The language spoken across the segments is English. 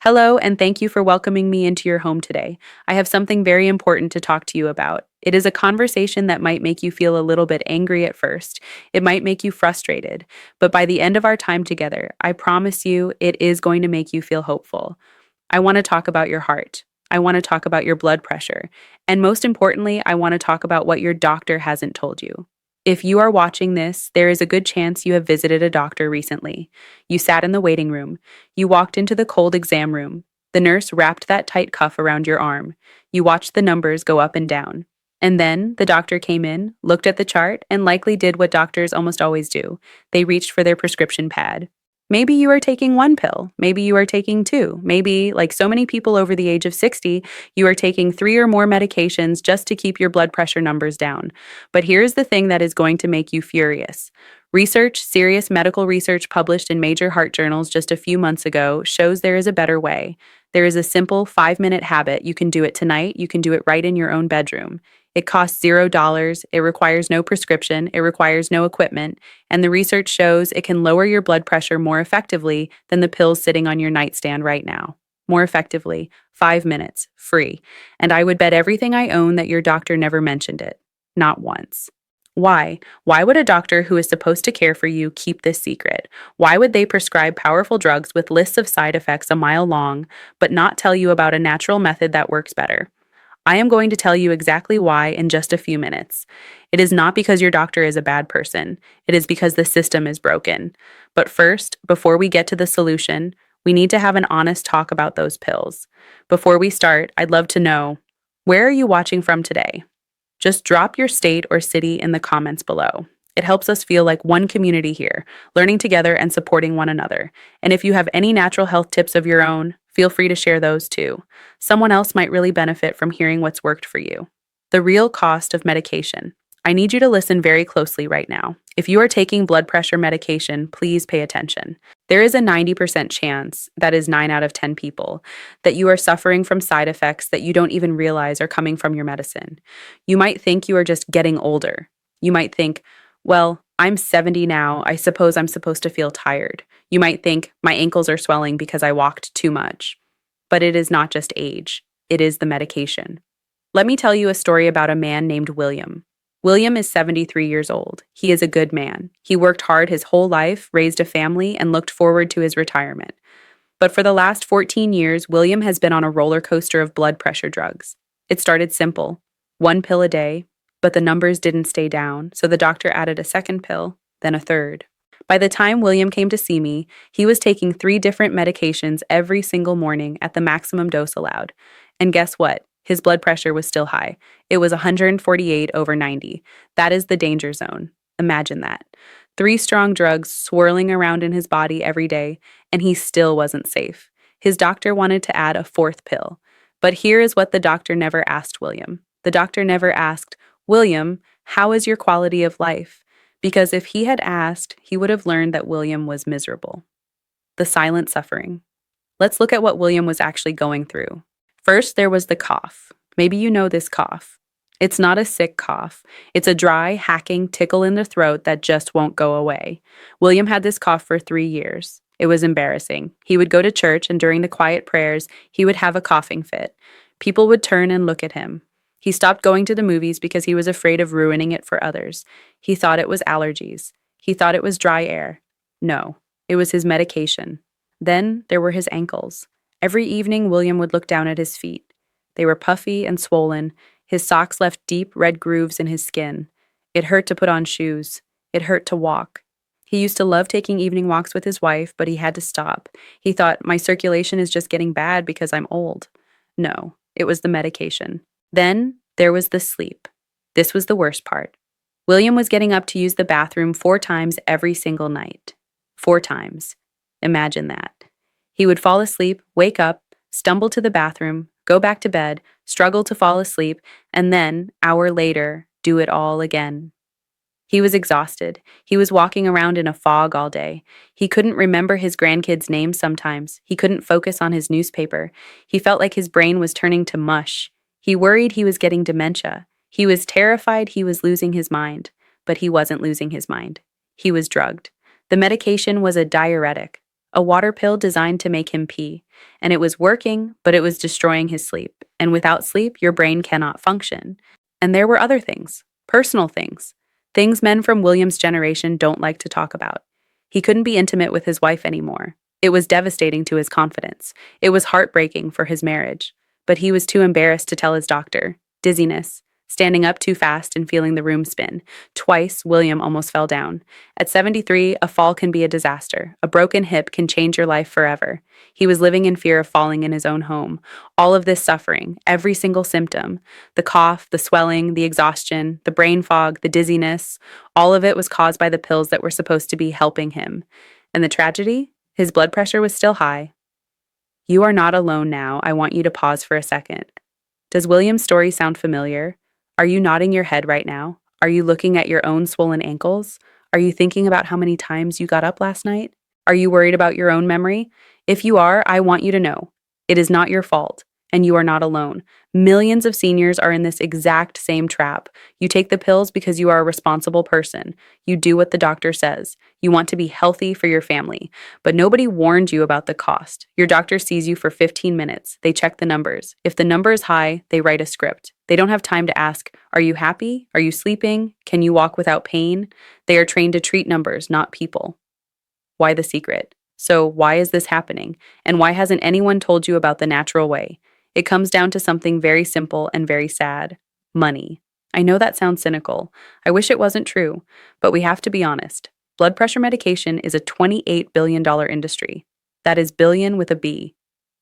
Hello, and thank you for welcoming me into your home today. I have something very important to talk to you about. It is a conversation that might make you feel a little bit angry at first. It might make you frustrated, but by the end of our time together, I promise you it is going to make you feel hopeful. I want to talk about your heart. I want to talk about your blood pressure. And most importantly, I want to talk about what your doctor hasn't told you. If you are watching this, there is a good chance you have visited a doctor recently. You sat in the waiting room. You walked into the cold exam room. The nurse wrapped that tight cuff around your arm. You watched the numbers go up and down. And then the doctor came in, looked at the chart, and likely did what doctors almost always do. They reached for their prescription pad. Maybe you are taking one pill. Maybe you are taking two. Maybe, like so many people over the age of 60, you are taking three or more medications just to keep your blood pressure numbers down. But here's the thing that is going to make you furious. Research, serious medical research published in major heart journals just a few months ago, shows there is a better way. There is a simple 5-minute habit. You can do it tonight. You can do it right in your own bedroom. It costs $0. It requires no prescription. It requires no equipment. And the research shows it can lower your blood pressure more effectively than the pills sitting on your nightstand right now. More effectively, 5 minutes, free. And I would bet everything I own that your doctor never mentioned it. Not once. Why? Why would a doctor who is supposed to care for you keep this secret? Why would they prescribe powerful drugs with lists of side effects a mile long, but not tell you about a natural method that works better? I am going to tell you exactly why in just a few minutes. It is not because your doctor is a bad person. It is because the system is broken. But first, before we get to the solution, we need to have an honest talk about those pills. Before we start, I'd love to know, where are you watching from today? Just drop your state or city in the comments below. It helps us feel like one community here, learning together and supporting one another. And if you have any natural health tips of your own, feel free to share those too. Someone else might really benefit from hearing what's worked for you. The real cost of medication. I need you to listen very closely right now. If you are taking blood pressure medication, please pay attention. There is a 90% chance, that is 9 out of 10 people, that you are suffering from side effects that you don't even realize are coming from your medicine. You might think you are just getting older. You might think, well, I'm 70 now. I suppose I'm supposed to feel tired. You might think my ankles are swelling because I walked too much. But it is not just age, it is the medication. Let me tell you a story about a man named William. William is 73 years old. He is a good man. He worked hard his whole life, raised a family, and looked forward to his retirement. But for the last 14 years, William has been on a roller coaster of blood pressure drugs. It started simple, one pill a day, but the numbers didn't stay down, so the doctor added a second pill, then a third. By the time William came to see me, he was taking 3 different medications every single morning at the maximum dose allowed. And guess what? His blood pressure was still high. It was 148/90. That is the danger zone. Imagine that. 3 strong drugs swirling around in his body every day, and he still wasn't safe. His doctor wanted to add a 4th pill. But here is what the doctor never asked William. The doctor never asked, William, how is your quality of life? Because if he had asked, he would have learned that William was miserable. The silent suffering. Let's look at what William was actually going through. First, there was the cough. Maybe you know this cough. It's not a sick cough. It's a dry, hacking tickle in the throat that just won't go away. William had this cough for 3 years. It was embarrassing. He would go to church, and during the quiet prayers, he would have a coughing fit. People would turn and look at him. He stopped going to the movies because he was afraid of ruining it for others. He thought it was allergies. He thought it was dry air. No, it was his medication. Then there were his ankles. Every evening, William would look down at his feet. They were puffy and swollen. His socks left deep red grooves in his skin. It hurt to put on shoes. It hurt to walk. He used to love taking evening walks with his wife, but he had to stop. He thought, my circulation is just getting bad because I'm old. No, it was the medication. Then there was the sleep. This was the worst part. William was getting up to use the bathroom 4 times every single night. 4 times. Imagine that. He would fall asleep, wake up, stumble to the bathroom, go back to bed, struggle to fall asleep, and then, hour later, do it all again. He was exhausted. He was walking around in a fog all day. He couldn't remember his grandkids' names sometimes. He couldn't focus on his newspaper. He felt like his brain was turning to mush. He worried he was getting dementia. He was terrified he was losing his mind. But he wasn't losing his mind. He was drugged. The medication was a diuretic, A water pill designed to make him pee. And it was working, but it was destroying his sleep. And without sleep, your brain cannot function. And there were other things, personal things, things men from William's generation don't like to talk about. He couldn't be intimate with his wife anymore. It was devastating to his confidence. It was heartbreaking for his marriage. But he was too embarrassed to tell his doctor. Dizziness, standing up too fast and feeling the room spin. Twice, William almost fell down. At 73, a fall can be a disaster. A broken hip can change your life forever. He was living in fear of falling in his own home. All of this suffering, every single symptom, the cough, the swelling, the exhaustion, the brain fog, the dizziness, all of it was caused by the pills that were supposed to be helping him. And the tragedy? His blood pressure was still high. You are not alone now. I want you to pause for a second. Does William's story sound familiar? Are you nodding your head right now? Are you looking at your own swollen ankles? Are you thinking about how many times you got up last night? Are you worried about your own memory? If you are, I want you to know it is not your fault, and you are not alone. Millions of seniors are in this exact same trap. You take the pills because you are a responsible person. You do what the doctor says. You want to be healthy for your family. But nobody warned you about the cost. Your doctor sees you for 15 minutes. They check the numbers. If the number is high, they write a script. They don't have time to ask, are you happy? Are you sleeping? Can you walk without pain? They are trained to treat numbers, not people. Why the secret? So why is this happening? And why hasn't anyone told you about the natural way? It comes down to something very simple and very sad. Money. I know that sounds cynical. I wish it wasn't true, but we have to be honest. Blood pressure medication is a $28 billion industry. That is billion with a B.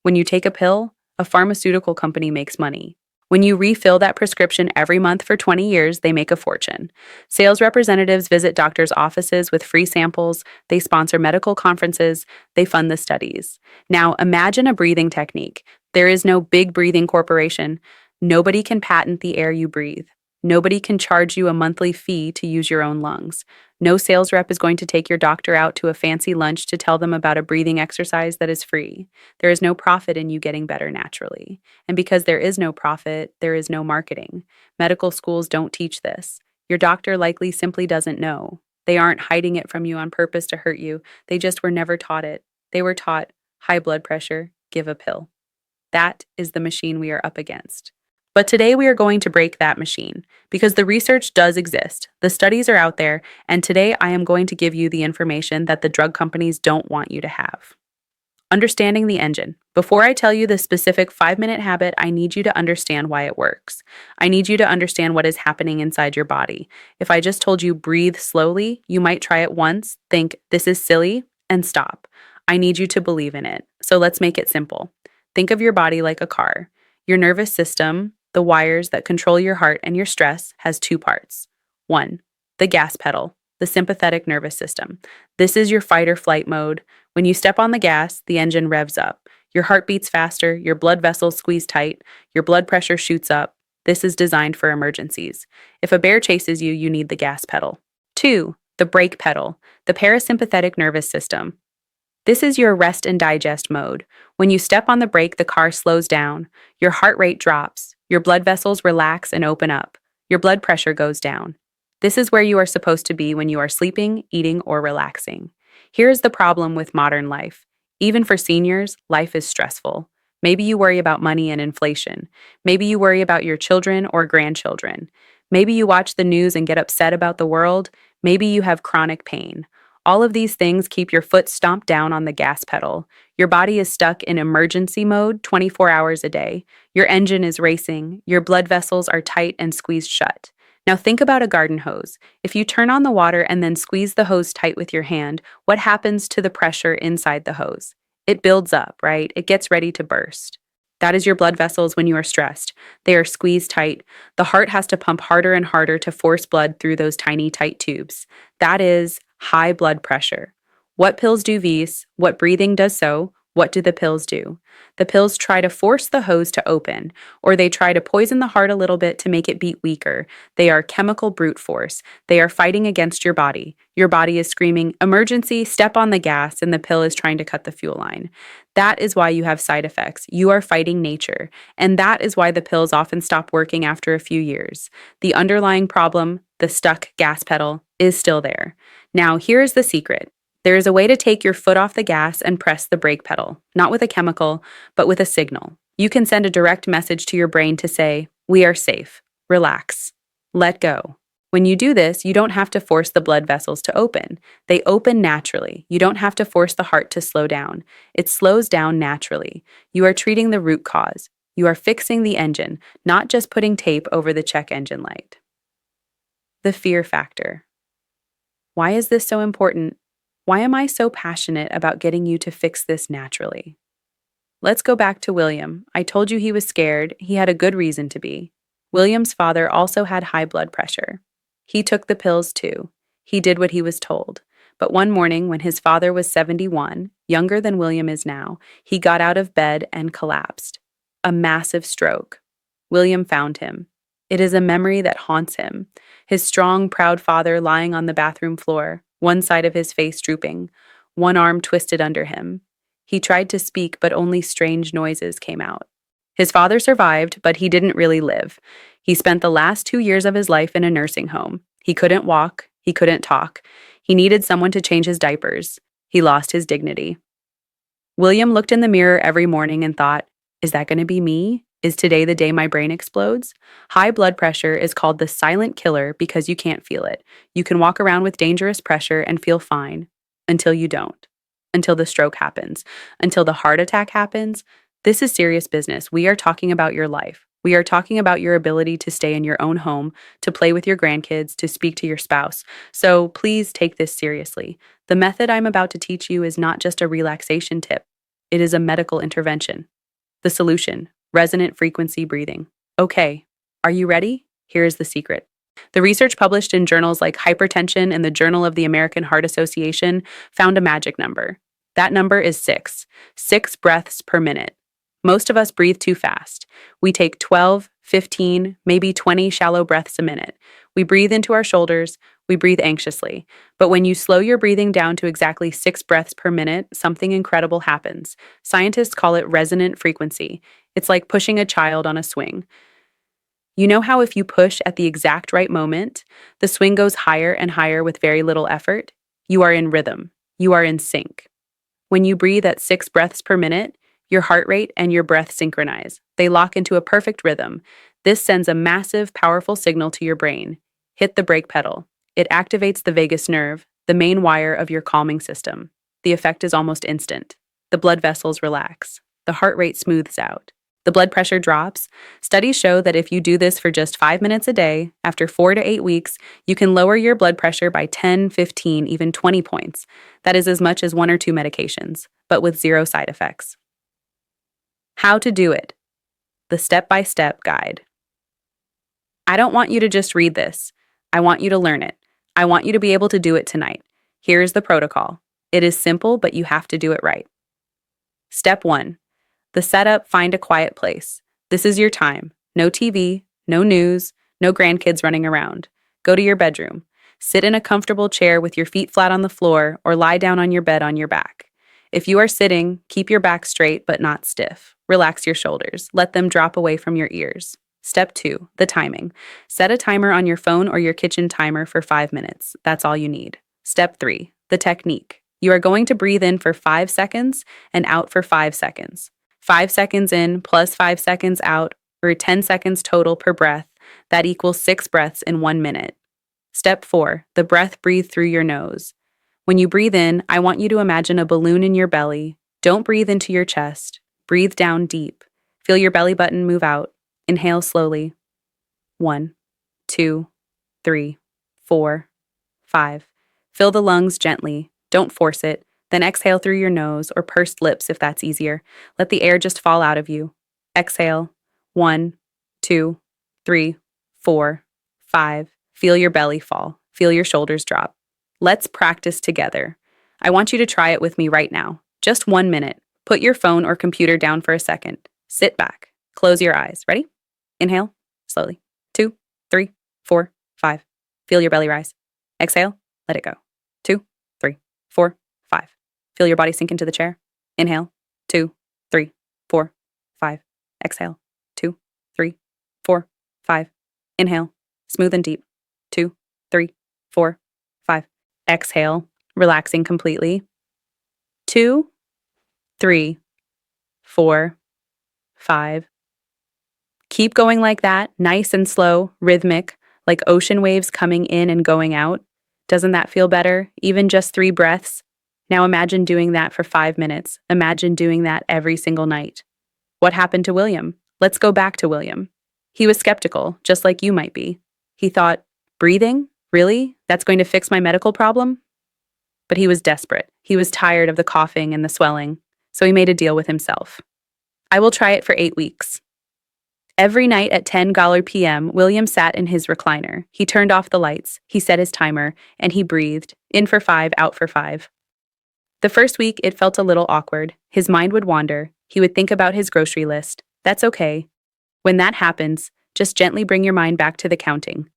When you take a pill, a pharmaceutical company makes money. When you refill that prescription every month for 20 years, they make a fortune. Sales representatives visit doctors' offices with free samples, they sponsor medical conferences, they fund the studies. Now, imagine a breathing technique. There is no big breathing corporation. Nobody can patent the air you breathe. Nobody can charge you a monthly fee to use your own lungs. No sales rep is going to take your doctor out to a fancy lunch to tell them about a breathing exercise that is free. There is no profit in you getting better naturally. And because there is no profit, there is no marketing. Medical schools don't teach this. Your doctor likely simply doesn't know. They aren't hiding it from you on purpose to hurt you. They just were never taught it. They were taught high blood pressure, give a pill. That is the machine we are up against. But today we are going to break that machine because the research does exist. The studies are out there, and today I am going to give you the information that the drug companies don't want you to have. Understanding the engine. Before I tell you the specific 5-minute habit, I need you to understand why it works. I need you to understand what is happening inside your body. If I just told you breathe slowly, you might try it once, think this is silly, and stop. I need you to believe in it. So let's make it simple. Think of your body like a car. Your nervous system, the wires that control your heart and your stress, has 2 parts. 1, the gas pedal, the sympathetic nervous system. This is your fight or flight mode. When you step on the gas, the engine revs up. Your heart beats faster, your blood vessels squeeze tight, your blood pressure shoots up. This is designed for emergencies. If a bear chases you, you need the gas pedal. 2, the brake pedal, the parasympathetic nervous system. This is your rest and digest mode. When you step on the brake, the car slows down. Your heart rate drops. Your blood vessels relax and open up. Your blood pressure goes down. This is where you are supposed to be when you are sleeping, eating, or relaxing. Here is the problem with modern life. Even for seniors, life is stressful. Maybe you worry about money and inflation. Maybe you worry about your children or grandchildren. Maybe you watch the news and get upset about the world. Maybe you have chronic pain. All of these things keep your foot stomped down on the gas pedal. Your body is stuck in emergency mode 24 hours a day. Your engine is racing. Your blood vessels are tight and squeezed shut. Now think about a garden hose. If you turn on the water and then squeeze the hose tight with your hand, what happens to the pressure inside the hose? It builds up, right? It gets ready to burst. That is your blood vessels when you are stressed. They are squeezed tight. The heart has to pump harder and harder to force blood through those tiny, tight tubes. That is high blood pressure. What pills do these? What breathing does so? What do the pills do? The pills try to force the hose to open, or they try to poison the heart a little bit to make it beat weaker. They are chemical brute force. They are fighting against your body. Your body is screaming, emergency, step on the gas, and the pill is trying to cut the fuel line. That is why you have side effects. You are fighting nature. And that is why the pills often stop working after a few years. The underlying problem, the stuck gas pedal, is still there. Now, here is the secret. There is a way to take your foot off the gas and press the brake pedal, not with a chemical, but with a signal. You can send a direct message to your brain to say, "We are safe. Relax. Let go." When you do this, you don't have to force the blood vessels to open. They open naturally. You don't have to force the heart to slow down. It slows down naturally. You are treating the root cause. You are fixing the engine, not just putting tape over the check engine light. The fear factor. Why is this so important? Why am I so passionate about getting you to fix this naturally? Let's go back to William. I told you he was scared. He had a good reason to be. William's father also had high blood pressure. He took the pills too. He did what he was told. But one morning, when his father was 71, younger than William is now, he got out of bed and collapsed. A massive stroke. William found him. It is a memory that haunts him. His strong, proud father lying on the bathroom floor, one side of his face drooping, one arm twisted under him. He tried to speak, but only strange noises came out. His father survived, but he didn't really live. He spent the last 2 years of his life in a nursing home. He couldn't walk. He couldn't talk. He needed someone to change his diapers. He lost his dignity. William looked in the mirror every morning and thought, is that going to be me? Is today the day my brain explodes? High blood pressure is called the silent killer because you can't feel it. You can walk around with dangerous pressure and feel fine until you don't, until the stroke happens, until the heart attack happens. This is serious business. We are talking about your life. We are talking about your ability to stay in your own home, to play with your grandkids, to speak to your spouse. So please take this seriously. The method I'm about to teach you is not just a relaxation tip. It is a medical intervention. The solution: resonant frequency breathing. Okay, are you ready? Here is the secret. The research published in journals like Hypertension and the Journal of the American Heart Association found a magic number. That number is 6. 6 breaths per minute. Most of us breathe too fast. We take 12, 15, maybe 20 shallow breaths a minute. We breathe into our shoulders. We breathe anxiously. But when you slow your breathing down to exactly 6 breaths per minute, something incredible happens. Scientists call it resonant frequency. It's like pushing a child on a swing. You know how if you push at the exact right moment, the swing goes higher and higher with very little effort? You are in rhythm. You are in sync. When you breathe at 6 breaths per minute, your heart rate and your breath synchronize. They lock into a perfect rhythm. This sends a massive, powerful signal to your brain. Hit the brake pedal. It activates the vagus nerve, the main wire of your calming system. The effect is almost instant. The blood vessels relax. The heart rate smooths out. The blood pressure drops. Studies show that if you do this for just 5 minutes a day, after 4 to 8 weeks, you can lower your blood pressure by 10, 15, even 20 points. That is as much as 1 or 2 medications, but with 0 side effects. How to do it. The step-by-step guide. I don't want you to just read this. I want you to learn it. I want you to be able to do it tonight. Here is the protocol. It is simple, but you have to do it right. Step 1. The setup: find a quiet place. This is your time. No TV, no news, no grandkids running around. Go to your bedroom. Sit in a comfortable chair with your feet flat on the floor or lie down on your bed on your back. If you are sitting, keep your back straight but not stiff. Relax your shoulders. Let them drop away from your ears. Step 2, the timing. Set a timer on your phone or your kitchen timer for 5 minutes. That's all you need. Step 3, the technique. You are going to breathe in for 5 seconds and out for 5 seconds. 5 seconds in plus 5 seconds out, or 10 seconds total per breath. That equals 6 breaths in 1 minute. Step 4, the breath: breathe through your nose. When you breathe in, I want you to imagine a balloon in your belly. Don't breathe into your chest. Breathe down deep. Feel your belly button move out. Inhale slowly. 1, 2, 3, 4, 5. Fill the lungs gently. Don't force it. Then exhale through your nose or pursed lips if that's easier. Let the air just fall out of you. Exhale. 1, 2, 3, 4, 5. Feel your belly fall. Feel your shoulders drop. Let's practice together. I want you to try it with me right now. Just 1 minute. Put your phone or computer down for a second. Sit back. Close your eyes. Ready? Inhale. Slowly. 2, 3, 4, 5. Feel your belly rise. Exhale. Let it go. 2, 3, 4, 5. Feel your body sink into the chair. Inhale. 2, 3, 4, 5. Exhale. 2, 3, 4, 5. Inhale. Smooth and deep. 2, 3, 4, 5. Exhale. relaxing completely. 2, 3, 4, 5. Keep going like that, nice and slow, rhythmic, like ocean waves coming in and going out. Doesn't that feel better? Even just 3 breaths? Now imagine doing that for 5 minutes. Imagine doing that every single night. What happened to William? Let's go back to William. He was skeptical, just like you might be. He thought, breathing? Really? That's going to fix my medical problem? But he was desperate. He was tired of the coughing and the swelling. So he made a deal with himself. I will try it for 8 weeks. Every night at 10 p.m., William sat in his recliner. He turned off the lights, he set his timer, and he breathed, in for 5, out for 5. The first week, it felt a little awkward. His mind would wander. He would think about his grocery list. That's okay. When that happens, just gently bring your mind back to the counting.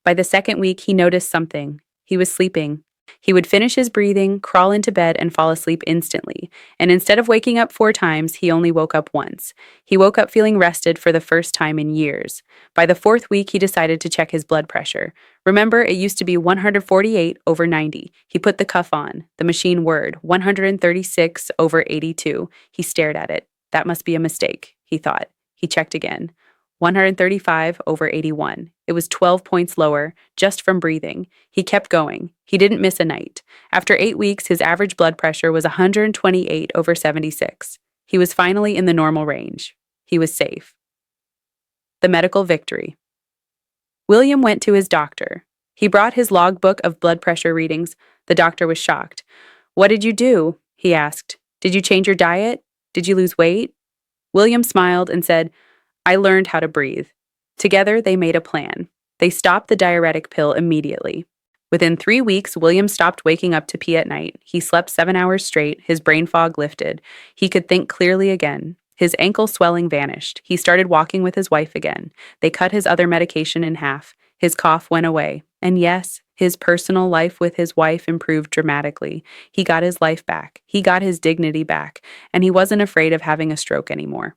By the second week, he noticed something. He was sleeping. He would finish his breathing, crawl into bed, and fall asleep instantly. And instead of waking up 4 times, he only woke up once. He woke up feeling rested for the first time in years. By the 4th week, he decided to check his blood pressure. Remember, it used to be 148/90. He put the cuff on. The machine whirred, 136/82. He stared at it. That must be a mistake, he thought. He checked again. 135/81. It was 12 points lower, just from breathing. He kept going. He didn't miss a night. After 8 weeks, his average blood pressure was 128/76. He was finally in the normal range. He was safe. The medical victory. William went to his doctor. He brought his logbook of blood pressure readings. The doctor was shocked. "What did you do?" he asked. "Did you change your diet? Did you lose weight?" William smiled and said, "I learned how to breathe." Together, they made a plan. They stopped the diuretic pill immediately. Within 3 weeks, William stopped waking up to pee at night. He slept 7 hours straight. His brain fog lifted. He could think clearly again. His ankle swelling vanished. He started walking with his wife again. They cut his other medication in half. His cough went away. And yes, his personal life with his wife improved dramatically. He got his life back. He got his dignity back. And he wasn't afraid of having a stroke anymore.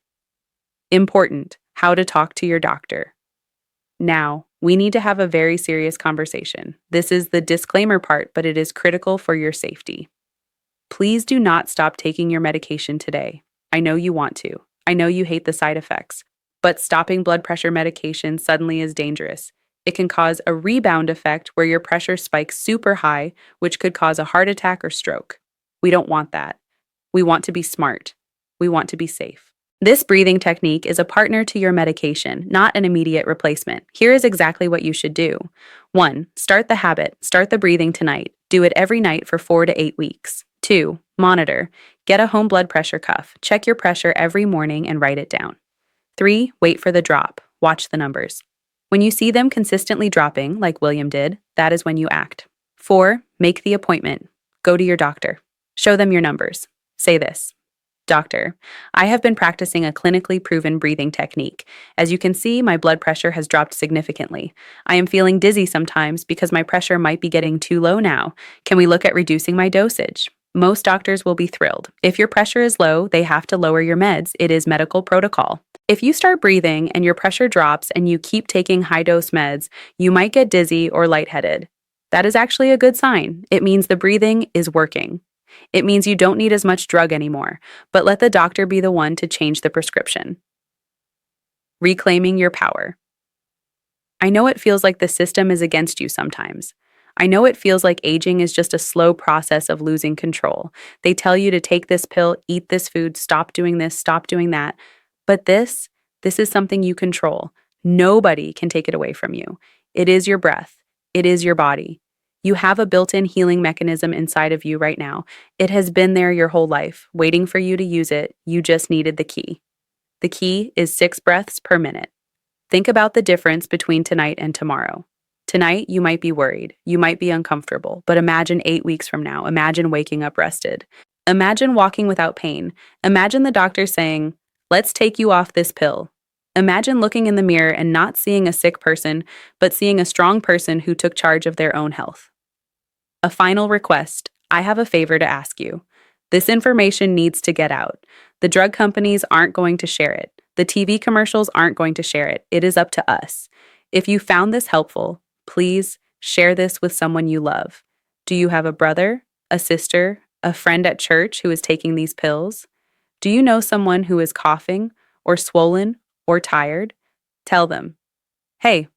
Important: how to talk to your doctor. Now, we need to have a very serious conversation. This is the disclaimer part, but it is critical for your safety. Please do not stop taking your medication today. I know you want to. I know you hate the side effects. But stopping blood pressure medication suddenly is dangerous. It can cause a rebound effect where your pressure spikes super high, which could cause a heart attack or stroke. We don't want that. We want to be smart. We want to be safe. This breathing technique is a partner to your medication, not an immediate replacement. Here is exactly what you should do. 1. Start the habit. Start the breathing tonight. Do it every night for 4 to 8 weeks. 2. Monitor. Get a home blood pressure cuff. Check your pressure every morning and write it down. 3. Wait for the drop. Watch the numbers. When you see them consistently dropping, like William did, that is when you act. 4. Make the appointment. Go to your doctor. Show them your numbers. Say this: "Doctor, I have been practicing a clinically proven breathing technique. As you can see, my blood pressure has dropped significantly. I am feeling dizzy sometimes because my pressure might be getting too low now. Can we look at reducing my dosage?" Most doctors will be thrilled. If your pressure is low, they have to lower your meds. It is medical protocol. If you start breathing and your pressure drops and you keep taking high-dose meds, you might get dizzy or lightheaded. That is actually a good sign. It means the breathing is working. It means you don't need as much drug anymore, but let the doctor be the one to change the prescription. Reclaiming your power. I know it feels like the system is against you sometimes. I know it feels like aging is just a slow process of losing control. They tell you to take this pill, eat this food, stop doing this, stop doing that. But this is something you control. Nobody can take it away from you. It is your breath. It is your body. You have a built-in healing mechanism inside of you right now. It has been there your whole life, waiting for you to use it. You just needed the key. The key is 6 breaths per minute. Think about the difference between tonight and tomorrow. Tonight, you might be worried. You might be uncomfortable. But imagine 8 weeks from now. Imagine waking up rested. Imagine walking without pain. Imagine the doctor saying, "Let's take you off this pill." Imagine looking in the mirror and not seeing a sick person, but seeing a strong person who took charge of their own health. A final request. I have a favor to ask you. This information needs to get out. The drug companies aren't going to share it. The TV commercials aren't going to share it. It is up to us. If you found this helpful, please share this with someone you love. Do you have a brother, a sister, a friend at church who is taking these pills? Do you know someone who is coughing, or swollen, or tired? Tell them, hey,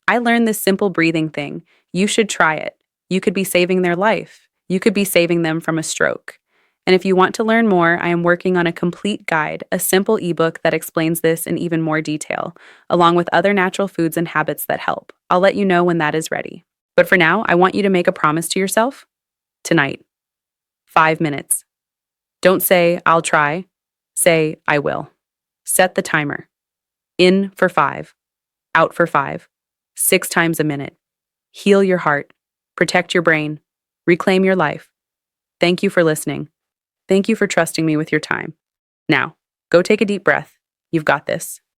I learned this simple breathing thing. You should try it. You could be saving their life. You could be saving them from a stroke. And if you want to learn more, I am working on a complete guide, a simple ebook that explains this in even more detail, along with other natural foods and habits that help. I'll let you know when that is ready. But for now, I want you to make a promise to yourself. Tonight, 5 minutes. Don't say, I'll try. Say, I will. Set the timer. In for 5, out for 5, 6 times a minute. Heal your heart, protect your brain, reclaim your life. Thank you for listening. Thank you for trusting me with your time. Now, go take a deep breath. You've got this.